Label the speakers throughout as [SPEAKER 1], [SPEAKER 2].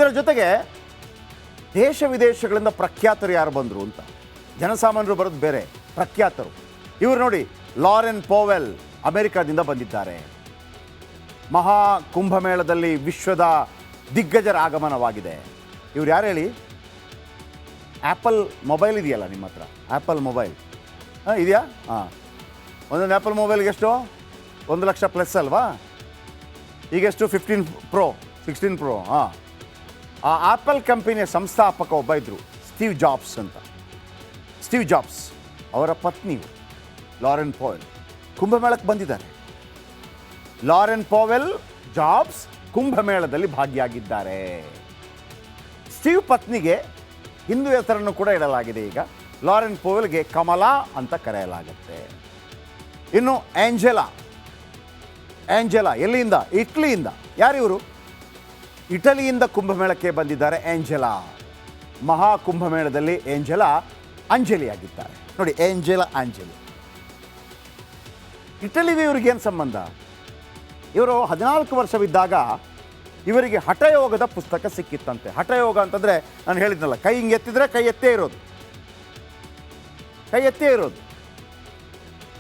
[SPEAKER 1] ಇದರ ಜೊತೆಗೆ ದೇಶ ವಿದೇಶಗಳಿಂದ ಪ್ರಖ್ಯಾತರು ಯಾರು ಬಂದರು ಅಂತ. ಜನಸಾಮಾನ್ಯರು ಬರೋದು ಬೇರೆ, ಪ್ರಖ್ಯಾತರು ಇವರು ನೋಡಿ. ಲಾರೆನ್ ಪೋವೆಲ್ ಅಮೆರಿಕಾದಿಂದ ಬಂದಿದ್ದಾರೆ. ಮಹಾ ಕುಂಭಮೇಳದಲ್ಲಿ ವಿಶ್ವದ ದಿಗ್ಗಜರ ಆಗಮನವಾಗಿದೆ. ಇವ್ರು ಯಾರು ಹೇಳಿ? ಆ್ಯಪಲ್ ಮೊಬೈಲ್ ಇದೆಯಲ್ಲ ನಿಮ್ಮ ಹತ್ರ, ಆ್ಯಪಲ್ ಮೊಬೈಲ್ ಇದೆಯಾ? ಹಾಂ, ಒಂದೊಂದು ಆ್ಯಪಲ್ ಮೊಬೈಲ್ಗೆ ಎಷ್ಟು? 1,00,000 ಪ್ಲಸ್ ಅಲ್ವಾ? ಈಗೆಷ್ಟು? 15 Pro 16 Pro. ಹಾಂ, ಆ ಆ್ಯಪಲ್ ಕಂಪನಿಯ ಸಂಸ್ಥಾಪಕ ಒಬ್ಬ ಇದ್ದರು, ಸ್ಟೀವ್ ಜಾಬ್ಸ್ ಅಂತ. ಸ್ಟೀವ್ ಜಾಬ್ಸ್ ಅವರ ಪತ್ನಿ ಲಾರೆನ್ ಪೋವೆಲ್ ಕುಂಭಮೇಳಕ್ಕೆ ಬಂದಿದ್ದಾರೆ. ಲಾರೆನ್ ಪೋವೆಲ್ ಜಾಬ್ಸ್ ಕುಂಭಮೇಳದಲ್ಲಿ ಭಾಗಿಯಾಗಿದ್ದಾರೆ. ಸ್ಟೀವ್ ಪತ್ನಿಗೆ ಹಿಂದೂ ಹೆಸರನ್ನು ಕೂಡ ಇಡಲಾಗಿದೆ. ಈಗ ಲಾರೆನ್ ಪೋವೆಲ್ಗೆ ಕಮಲಾ ಅಂತ ಕರೆಯಲಾಗುತ್ತೆ. ಇನ್ನು ಆಂಜೆಲಾ ಎಲ್ಲಿಂದ? ಇಟ್ಲಿಯಿಂದ. ಯಾರಿವರು? ಇಟಲಿಯಿಂದ ಕುಂಭಮೇಳಕ್ಕೆ ಬಂದಿದ್ದಾರೆ ಆಂಜೆಲಾ. ಮಹಾ ಕುಂಭಮೇಳದಲ್ಲಿ ಆಂಜೆಲಾ ಅಂಜಲಿ ಆಗಿದ್ದಾರೆ ನೋಡಿ. ಅಂಜಲಿ. ಇಟಲಿಗೆ ಇವ್ರಿಗೇನು ಸಂಬಂಧ? ಇವರು 14 ವರ್ಷವಿದ್ದಾಗ ಇವರಿಗೆ ಹಠಯೋಗದ ಪುಸ್ತಕ ಸಿಕ್ಕಿತ್ತಂತೆ. ಹಠಯೋಗ ಅಂತಂದರೆ ನಾನು ಹೇಳಿದ್ನಲ್ಲ, ಕೈ ಹಿಂಗೆ ಎತ್ತಿದ್ರೆ ಕೈ ಎತ್ತೇ ಇರೋದು,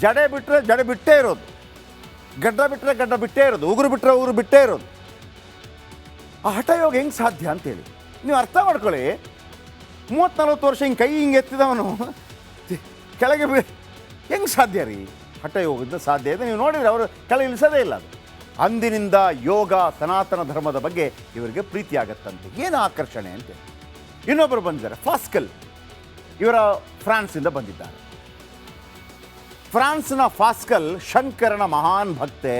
[SPEAKER 1] ಜಡೆ ಬಿಟ್ಟರೆ ಜಡೆ ಬಿಟ್ಟೇ ಇರೋದು, ಗಡ್ಡ ಬಿಟ್ಟರೆ ಗಡ್ಡ ಬಿಟ್ಟೇ ಇರೋದು, ಉಗುರು ಬಿಟ್ಟರೆ ಉಗುರು ಬಿಟ್ಟೇ ಇರೋದು. ಆ ಹಠಯೋಗ ಹೆಂಗೆ ಸಾಧ್ಯ ಅಂತೇಳಿ ನೀವು ಅರ್ಥ ಮಾಡ್ಕೊಳ್ಳಿ. 30-40 ವರ್ಷ ಹಿಂಗೆ ಕೈ ಹಿಂಗೆ ಎತ್ತಿದವನು ಕೆಳಗೆ ಹೆಂಗೆ ಸಾಧ್ಯ ರೀ? ಹಠಯೋಗದಿಂದ ಸಾಧ್ಯ ಇದೆ. ನೀವು ನೋಡಿದರೆ ಅವರು ಕೆಳಗೆ ಇಳಿಸೋದೇ ಇಲ್ಲ. ಅದು ಅಂದಿನಿಂದ ಯೋಗ ಸನಾತನ ಧರ್ಮದ ಬಗ್ಗೆ ಇವರಿಗೆ ಪ್ರೀತಿ ಆಗತ್ತಂತೆ. ಏನು ಆಕರ್ಷಣೆ ಅಂತ. ಇನ್ನೊಬ್ಬರು ಬಂದಿದ್ದಾರೆ, ಫಾಸ್ಕಲ್. ಇವರ ಫ್ರಾನ್ಸಿಂದ ಬಂದಿದ್ದಾರೆ. ಫ್ರಾನ್ಸ್ನ ಫಾಸ್ಕಲ್ ಶಂಕರನ ಮಹಾನ್ ಭಕ್ತೆ.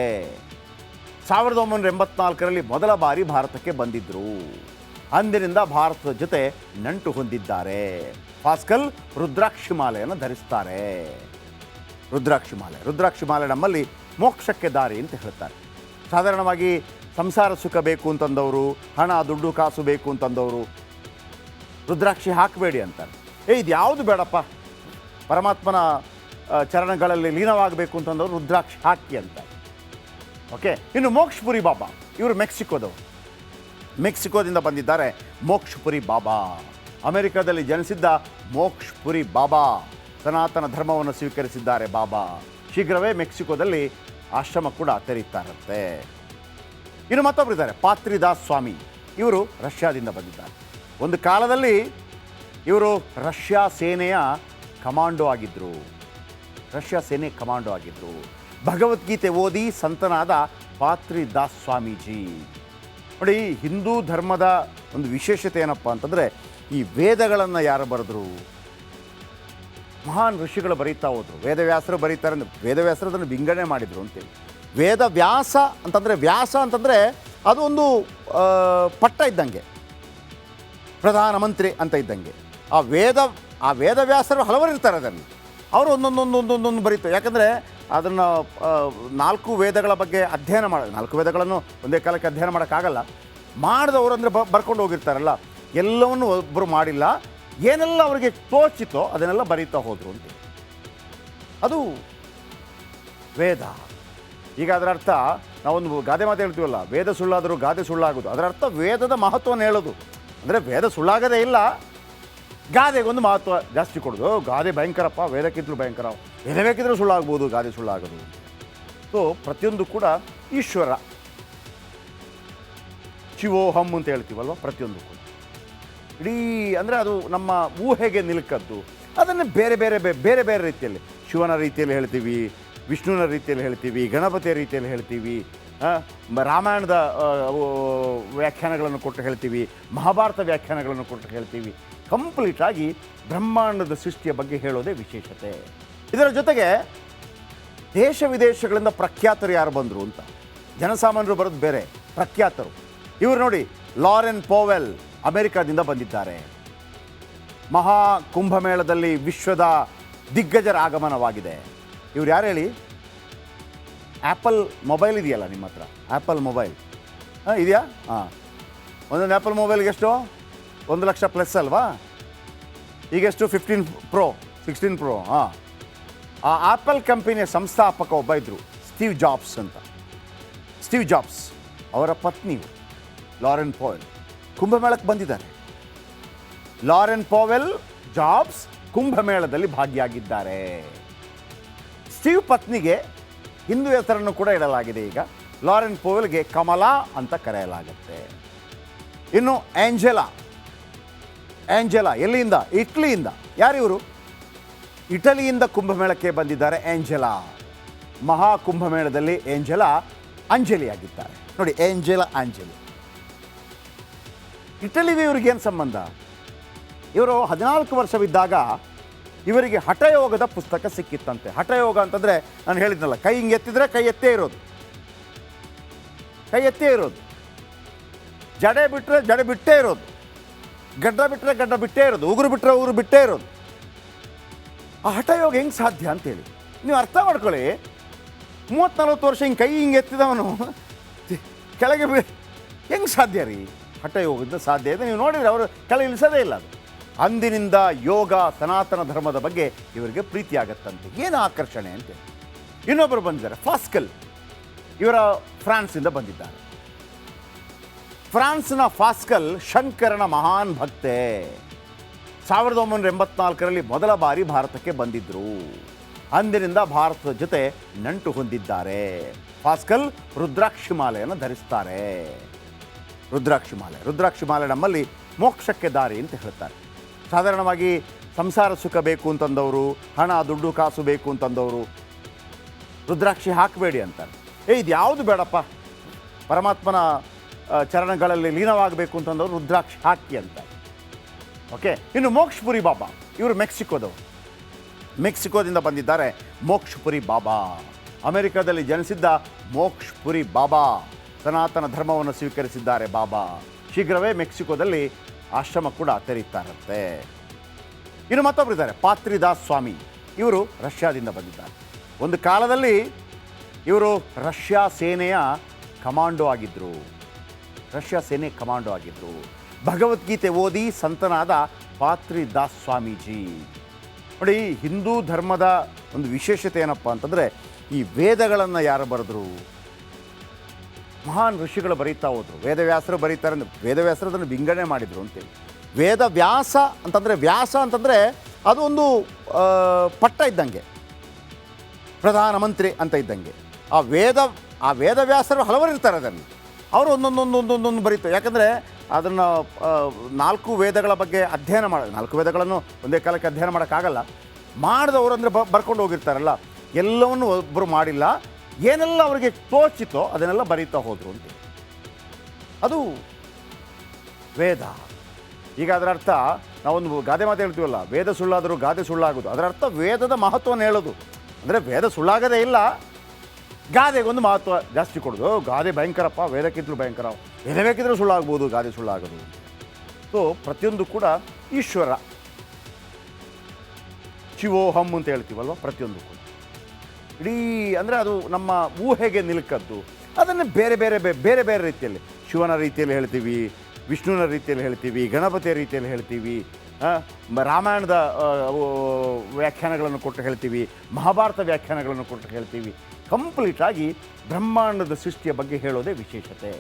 [SPEAKER 1] 1984ರಲ್ಲಿ ಮೊದಲ ಬಾರಿ ಭಾರತಕ್ಕೆ ಬಂದಿದ್ದರು. ಅಂದಿನಿಂದ ಭಾರತದ ಜೊತೆ ನಂಟು ಹೊಂದಿದ್ದಾರೆ. ಫಾಸ್ಕಲ್ ರುದ್ರಾಕ್ಷಿ ಮಾಲೆಯನ್ನು ಧರಿಸ್ತಾರೆ. ರುದ್ರಾಕ್ಷಿ ಮಾಲೆ ನಮ್ಮಲ್ಲಿ ಮೋಕ್ಷಕ್ಕೆ ದಾರಿ ಅಂತ ಹೇಳ್ತಾರೆ. ಸಾಧಾರಣವಾಗಿ ಸಂಸಾರ ಸುಖ ಬೇಕು ಅಂತಂದವರು, ಹಣ ದುಡ್ಡು ಕಾಸು ಬೇಕು ಅಂತಂದವರು ರುದ್ರಾಕ್ಷಿ ಹಾಕಬೇಡಿ ಅಂತಾರೆ. ಇದು ಯಾವುದು ಬೇಡಪ್ಪ, ಪರಮಾತ್ಮನ ಚರಣಗಳಲ್ಲಿ ಲೀನವಾಗಬೇಕು ಅಂತಂದವರು ರುದ್ರಾಕ್ಷಿ ಹಾಕಿ ಅಂತಾರೆ. ಓಕೆ. ಇನ್ನು ಮೋಕ್ಷಪುರಿ ಬಾಬಾ, ಇವರು ಮೆಕ್ಸಿಕೋದಿಂದ ಬಂದಿದ್ದಾರೆ. ಮೋಕ್ಷಪುರಿ ಬಾಬಾ ಅಮೆರಿಕದಲ್ಲಿ ಜನಿಸಿದ್ದ ಮೋಕ್ಷಪುರಿ ಬಾಬಾ ಸನಾತನ ಧರ್ಮವನ್ನು ಸ್ವೀಕರಿಸಿದ್ದಾರೆ. ಬಾಬಾ ಶೀಘ್ರವೇ ಮೆಕ್ಸಿಕೋದಲ್ಲಿ ಆಶ್ರಮ ಕೂಡ ತೆರೀತಾರಂತೆ. ಇನ್ನು ಮತ್ತೊಬ್ಬರಿದ್ದಾರೆ, ಪಾತ್ರಿದಾಸ್ ಸ್ವಾಮಿ. ಇವರು ರಷ್ಯಾದಿಂದ ಬಂದಿದ್ದಾರೆ. ಒಂದು ಕಾಲದಲ್ಲಿ ಇವರು ರಷ್ಯಾ ಸೇನೆಯ ಕಮಾಂಡೋ ಆಗಿದ್ದರು. ಭಗವದ್ಗೀತೆ ಓದಿ ಸಂತನಾದ ಪಾತ್ರಿದಾಸ್ ಸ್ವಾಮೀಜಿ. ನೋಡಿ, ಹಿಂದೂ ಧರ್ಮದ ಒಂದು ವಿಶೇಷತೆ ಏನಪ್ಪ ಅಂತಂದರೆ, ಈ ವೇದಗಳನ್ನು ಯಾರು ಬರೆದ್ರು? ಮಹಾನ್ ಋಷಿಗಳು ಬರೀತಾ ಹೋದರು. ವೇದವ್ಯಾಸರು ಬರೀತಾರೆ ಅಂದರೆ ವೇದವ್ಯಾಸರು ಅದನ್ನು ವಿಂಗಡಣೆ ಮಾಡಿದರು ಅಂತೇಳಿ. ವೇದವ್ಯಾಸ ಅಂತಂದರೆ ಅದು ಒಂದು ಪಟ್ಟ ಇದ್ದಂಗೆ, ಪ್ರಧಾನಮಂತ್ರಿ ಅಂತ ಇದ್ದಂಗೆ. ಆ ವೇದವ್ಯಾಸರು ಹಲವರು ಇರ್ತಾರೆ ಅದರಲ್ಲಿ. ಅವರು ಒಂದೊಂದು ಬರೀತಾರೆ. ಯಾಕಂದರೆ ಅದನ್ನು 4 ವೇದಗಳ ಬಗ್ಗೆ ಅಧ್ಯಯನ 4 ವೇದಗಳನ್ನು ಒಂದೇ ಕಾಲಕ್ಕೆ ಅಧ್ಯಯನ ಮಾಡೋಕ್ಕಾಗಲ್ಲ. ಮಾಡಿದವರು ಅಂದರೆ ಬರ್ಕೊಂಡು ಹೋಗಿರ್ತಾರಲ್ಲ, ಎಲ್ಲವನ್ನು ಒಬ್ಬರು ಮಾಡಿಲ್ಲ. ಏನೆಲ್ಲ ಅವರಿಗೆ ತೋಚಿತೋ ಅದನ್ನೆಲ್ಲ ಬರೀತಾ ಹೋದರು ಅಂತ. ಅದು ವೇದ. ಈಗ ಅದರ ಅರ್ಥ, ನಾವೊಂದು ಗಾದೆ ಮಾತು ಹೇಳ್ತೀವಲ್ಲ, ವೇದ ಸುಳ್ಳಾದರೂ ಗಾದೆ ಸುಳ್ಳಾಗೋದು. ಅದರ ಅರ್ಥ ವೇದದ ಮಹತ್ವವನ್ನು ಹೇಳೋದು. ಅಂದರೆ ವೇದ ಸುಳ್ಳಾಗದೇ ಇಲ್ಲ, ಗಾದೆಗೊಂದು ಮಹತ್ವ ಜಾಸ್ತಿ ಕೊಡೋದು. ಗಾದೆ ಭಯಂಕರಪ್ಪ, ವೇದಕ್ಕಿಂತಲೂ ಭಯಂಕರ. ವೇದ ಬೇಕಿದ್ರೂ ಸುಳ್ಳಾಗ್ಬೋದು, ಗಾದೆ ಸುಳ್ಳಾಗೋದು. ಸೊ ಪ್ರತಿಯೊಂದು ಕೂಡ ಈಶ್ವರ, ಶಿವೋಹಂ ಅಂತ ಹೇಳ್ತೀವಲ್ವ, ಪ್ರತಿಯೊಂದು ಕೂಡ ಇಡೀ ಅಂದರೆ ಅದು ನಮ್ಮ ಊಹೆಗೆ ನಿಲುಕದ್ದು. ಅದನ್ನು ಬೇರೆ ಬೇರೆ ರೀತಿಯಲ್ಲಿ, ಶಿವನ ರೀತಿಯಲ್ಲಿ ಹೇಳ್ತೀವಿ, ವಿಷ್ಣುವಿನ ರೀತಿಯಲ್ಲಿ ಹೇಳ್ತೀವಿ, ಗಣಪತಿಯ ರೀತಿಯಲ್ಲಿ ಹೇಳ್ತೀವಿ, ರಾಮಾಯಣದ ವ್ಯಾಖ್ಯಾನಗಳನ್ನು ಕೊಟ್ಟು ಹೇಳ್ತೀವಿ, ಮಹಾಭಾರತ ವ್ಯಾಖ್ಯಾನಗಳನ್ನು ಕೊಟ್ಟು ಹೇಳ್ತೀವಿ. ಕಂಪ್ಲೀಟಾಗಿ ಬ್ರಹ್ಮಾಂಡದ ಸೃಷ್ಟಿಯ ಬಗ್ಗೆ ಹೇಳೋದೇ ವಿಶೇಷತೆ. ಇದರ ಜೊತೆಗೆ ದೇಶ ವಿದೇಶಗಳಿಂದ ಪ್ರಖ್ಯಾತರು ಯಾರು ಬಂದರು ಅಂತ. ಜನಸಾಮಾನ್ಯರು ಬರೋದು ಬೇರೆ, ಪ್ರಖ್ಯಾತರು ಇವರು ನೋಡಿ. ಲಾರೆನ್ ಪೋವೆಲ್ ಅಮೆರಿಕಾದಿಂದ ಬಂದಿದ್ದಾರೆ. ಮಹಾ ಕುಂಭಮೇಳದಲ್ಲಿ ವಿಶ್ವದ ದಿಗ್ಗಜರ ಆಗಮನವಾಗಿದೆ. ಇವ್ರು ಯಾರು ಹೇಳಿ? ಆ್ಯಪಲ್ ಮೊಬೈಲ್ ಇದೆಯಲ್ಲ ನಿಮ್ಮ ಹತ್ರ, ಆ್ಯಪಲ್ ಮೊಬೈಲ್ ಇದೆಯಾ? ಹಾಂ, ಒಂದೊಂದು ಆ್ಯಪಲ್ ಮೊಬೈಲ್ಗೆ ಎಷ್ಟು? 1,00,000 ಪ್ಲಸ್ ಅಲ್ವಾ? ಈಗೆಷ್ಟು? 15 Pro 16 Pro. ಹಾಂ, ಆ ಆ್ಯಪಲ್ ಕಂಪನಿಯ ಸಂಸ್ಥಾಪಕ ಒಬ್ಬ ಇದ್ದರು, ಸ್ಟೀವ್ ಜಾಬ್ಸ್ ಅಂತ. ಸ್ಟೀವ್ ಜಾಬ್ಸ್ ಅವರ ಪತ್ನಿ ಲಾರೆನ್ ಪೋವೆಲ್ ಕುಂಭಮೇಳಕ್ಕೆ ಬಂದಿದ್ದಾರೆ. ಲಾರೆನ್ ಪೋವೆಲ್ ಜಾಬ್ಸ್ ಕುಂಭಮೇಳದಲ್ಲಿ ಭಾಗಿಯಾಗಿದ್ದಾರೆ. ಸ್ಟೀವ್ ಪತ್ನಿಗೆ ಹಿಂದೂ ಹೆಸರನ್ನು ಕೂಡ ಇಡಲಾಗಿದೆ. ಈಗ ಲಾರೆನ್ ಪೋವೆಲ್ಗೆ ಕಮಲಾ ಅಂತ ಕರೆಯಲಾಗುತ್ತೆ. ಇನ್ನು ಆಂಜೆಲಾ ಎಲ್ಲಿಂದ? ಇಟ್ಲಿಯಿಂದ. ಯಾರಿವರು? ಇಟಲಿಯಿಂದ ಕುಂಭಮೇಳಕ್ಕೆ ಬಂದಿದ್ದಾರೆ ಆಂಜೆಲಾ. ಮಹಾ ಕುಂಭಮೇಳದಲ್ಲಿ ಆಂಜೆಲಾ ಅಂಜಲಿ ಆಗಿದ್ದಾರೆ ನೋಡಿ. ಆಂಜಲಿ ಇಟಲಿಗೆ ಇವ್ರಿಗೇನು ಸಂಬಂಧ? ಇವರು 14 ವರ್ಷವಿದ್ದಾಗ ಇವರಿಗೆ ಹಠಯೋಗದ ಪುಸ್ತಕ ಸಿಕ್ಕಿತ್ತಂತೆ. ಹಠಯೋಗ ಅಂತಂದರೆ ನಾನು ಹೇಳಿದ್ನಲ್ಲ, ಕೈ ಹಿಂಗೆ ಎತ್ತಿದ್ರೆ ಕೈ ಎತ್ತೇ ಇರೋದು, ಜಡೆ ಬಿಟ್ಟರೆ ಜಡೆ ಬಿಟ್ಟೇ ಇರೋದು, ಗಡ್ಡ ಬಿಟ್ಟರೆ ಗಡ್ಡ ಬಿಟ್ಟೇ ಇರೋದು, ಉಗುರು ಬಿಟ್ಟರೆ ಉಗುರು ಬಿಟ್ಟೇ ಇರೋದು. ಆ ಹಠಯೋಗ ಹೆಂಗೆ ಸಾಧ್ಯ ಅಂತೇಳಿ ನೀವು ಅರ್ಥ ಮಾಡ್ಕೊಳ್ಳಿ. 30-40 ವರ್ಷ ಹಿಂಗೆ ಕೈ ಹಿಂಗೆ ಎತ್ತಿದವನು ಕೆಳಗೆ ಹೆಂಗೆ ಸಾಧ್ಯ ರೀ? ಹಠಯೋಗದಿಂದ ಸಾಧ್ಯ ಇದೆ. ನೀವು ನೋಡಿದರೆ ಅವರು ಕೆಳಗೆ ಇಳಿಸೋದೇ ಇಲ್ಲ. ಅದು ಅಂದಿನಿಂದ ಯೋಗ ಸನಾತನ ಧರ್ಮದ ಬಗ್ಗೆ ಇವರಿಗೆ ಪ್ರೀತಿ ಆಗತ್ತಂತೆ. ಏನು ಆಕರ್ಷಣೆ ಅಂತ. ಇನ್ನೊಬ್ಬರು ಬಂದಿದ್ದಾರೆ, ಫಾಸ್ಕಲ್. ಇವರ ಫ್ರಾನ್ಸಿಂದ ಬಂದಿದ್ದಾರೆ. ಫ್ರಾನ್ಸ್ನ ಫಾಸ್ಕಲ್ ಶಂಕರನ ಮಹಾನ್ ಭಕ್ತೆ. 1984ರಲ್ಲಿ ಮೊದಲ ಬಾರಿ ಭಾರತಕ್ಕೆ ಬಂದಿದ್ದರು. ಅಂದಿನಿಂದ ಭಾರತದ ಜೊತೆ ನಂಟು ಹೊಂದಿದ್ದಾರೆ. ಫಾಸ್ಕಲ್ ರುದ್ರಾಕ್ಷಿ ಮಾಲೆಯನ್ನು ಧರಿಸ್ತಾರೆ. ರುದ್ರಾಕ್ಷಿ ಮಾಲೆ ನಮ್ಮಲ್ಲಿ ಮೋಕ್ಷಕ್ಕೆ ದಾರಿ ಅಂತ ಹೇಳ್ತಾರೆ. ಸಾಧಾರಣವಾಗಿ ಸಂಸಾರ ಸುಖ ಬೇಕು ಅಂತಂದವರು, ಹಣ ದುಡ್ಡು ಕಾಸು ಬೇಕು ಅಂತಂದವರು ರುದ್ರಾಕ್ಷಿ ಹಾಕಬೇಡಿ ಅಂತಾರೆ. ಇದು ಯಾವುದು ಬೇಡಪ್ಪ, ಪರಮಾತ್ಮನ ಚರಣಗಳಲ್ಲಿ ಲೀನವಾಗಬೇಕು ಅಂತಂದವರು ರುದ್ರಾಕ್ಷಿ ಹಾಕಿ ಅಂತಾರೆ. ಓಕೆ. ಇನ್ನು ಮೋಕ್ಷಪುರಿ ಬಾಬಾ, ಇವರು ಮೆಕ್ಸಿಕೋದಿಂದ ಬಂದಿದ್ದಾರೆ. ಮೋಕ್ಷಪುರಿ ಬಾಬಾ ಅಮೆರಿಕದಲ್ಲಿ ಜನಿಸಿದ್ದ ಮೋಕ್ಷಪುರಿ ಬಾಬಾ ಸನಾತನ ಧರ್ಮವನ್ನು ಸ್ವೀಕರಿಸಿದ್ದಾರೆ. ಬಾಬಾ ಶೀಘ್ರವೇ ಮೆಕ್ಸಿಕೋದಲ್ಲಿ ಆಶ್ರಮ ಕೂಡ ತೆರೀತಾರಂತೆ. ಇನ್ನು ಮತ್ತೊಬ್ಬರಿದ್ದಾರೆ, ಪಾತ್ರಿದಾಸ್ ಸ್ವಾಮಿ. ಇವರು ರಷ್ಯಾದಿಂದ ಬಂದಿದ್ದಾರೆ. ಒಂದು ಕಾಲದಲ್ಲಿ ಇವರು ರಷ್ಯಾ ಸೇನೆಯ ಕಮಾಂಡೋ ಆಗಿದ್ದರು. ಭಗವದ್ಗೀತೆ ಓದಿ ಸಂತನಾದ ಪಾತ್ರಿದಾಸ್ ಸ್ವಾಮೀಜಿ. ನೋಡಿ, ಹಿಂದೂ ಧರ್ಮದ ಒಂದು ವಿಶೇಷತೆ ಏನಪ್ಪ ಅಂತಂದರೆ, ಈ ವೇದಗಳನ್ನು ಯಾರು ಬರೆದ್ರು? ಮಹಾನ್ ಋಷಿಗಳು ಬರೀತಾ ಹೋದರು. ವೇದವ್ಯಾಸರು ಬರೀತಾರೆ ಅಂದರೆ ವೇದವ್ಯಾಸರು ಅದನ್ನು ವಿಂಗಡಣೆ ಮಾಡಿದರು ಅಂತೇಳಿ. ವೇದವ್ಯಾಸ ಅಂತಂದರೆ ಅದು ಒಂದು ಪಟ್ಟ ಇದ್ದಂಗೆ, ಪ್ರಧಾನಮಂತ್ರಿ ಅಂತ ಇದ್ದಂಗೆ. ಆ ವೇದವ್ಯಾಸರು ಹಲವರು ಇರ್ತಾರೆ ಅದರಲ್ಲಿ. ಅವರು ಒಂದೊಂದು ಬರೀತಾರೆ. ಯಾಕಂದರೆ ಅದನ್ನು 4 ವೇದಗಳ ಬಗ್ಗೆ ಅಧ್ಯಯನ 4 ವೇದಗಳನ್ನು ಒಂದೇ ಕಾಲಕ್ಕೆ ಅಧ್ಯಯನ ಮಾಡೋಕ್ಕಾಗಲ್ಲ. ಮಾಡಿದವರು ಅಂದರೆ ಬರ್ಕೊಂಡು ಹೋಗಿರ್ತಾರಲ್ಲ, ಎಲ್ಲವನ್ನು ಒಬ್ಬರು ಮಾಡಿಲ್ಲ. ಏನೆಲ್ಲ ಅವರಿಗೆ ತೋಚಿತೋ ಅದನ್ನೆಲ್ಲ ಬರೀತಾ ಹೋದರು ಅಂತ. ಅದು ವೇದ. ಈಗ ಅದರ ಅರ್ಥ, ನಾವೊಂದು ಗಾದೆ ಮಾತು ಹೇಳ್ತೀವಲ್ಲ, ವೇದ ಸುಳ್ಳಾದರೂ ಗಾದೆ ಸುಳ್ಳಾಗೋದು. ಅದರ ಅರ್ಥ ವೇದದ ಮಹತ್ವವನ್ನು ಹೇಳೋದು. ಅಂದರೆ ವೇದ ಸುಳ್ಳಾಗದೇ ಇಲ್ಲ, ಗಾದೆಗೊಂದು ಮಹತ್ವ ಜಾಸ್ತಿ ಕೊಡೋದು. ಗಾದೆ ಭಯಂಕರಪ್ಪ, ವೇದಕ್ಕಿಂತಲೂ ಭಯಂಕರ. ವೇದ ಬೇಕಿದ್ರೂ ಸುಳ್ಳಾಗ್ಬೋದು, ಗಾದೆ ಸುಳ್ಳಾಗೋದು. ಸೊ ಪ್ರತಿಯೊಂದು ಕೂಡ ಈಶ್ವರ, ಶಿವೋಹಂ ಅಂತ ಹೇಳ್ತೀವಲ್ವ, ಪ್ರತಿಯೊಂದು ಕೂಡ ಇಡೀ ಅಂದರೆ ಅದು ನಮ್ಮ ಊಹೆಗೆ ನಿಲುಕದ್ದು. ಅದನ್ನು ಬೇರೆ ಬೇರೆ ರೀತಿಯಲ್ಲಿ, ಶಿವನ ರೀತಿಯಲ್ಲಿ ಹೇಳ್ತೀವಿ, ವಿಷ್ಣುವಿನ ರೀತಿಯಲ್ಲಿ ಹೇಳ್ತೀವಿ, ಗಣಪತಿಯ ರೀತಿಯಲ್ಲಿ ಹೇಳ್ತೀವಿ, ರಾಮಾಯಣದ ವ್ಯಾಖ್ಯಾನಗಳನ್ನು ಕೊಟ್ಟು ಹೇಳ್ತೀವಿ, ಮಹಾಭಾರತ ವ್ಯಾಖ್ಯಾನಗಳನ್ನು ಕೊಟ್ಟು ಹೇಳ್ತೀವಿ. ಕಂಪ್ಲೀಟಾಗಿ ಬ್ರಹ್ಮಾಂಡದ ಸೃಷ್ಟಿಯ ಬಗ್ಗೆ ಹೇಳೋದೇ ವಿಶೇಷತೆ.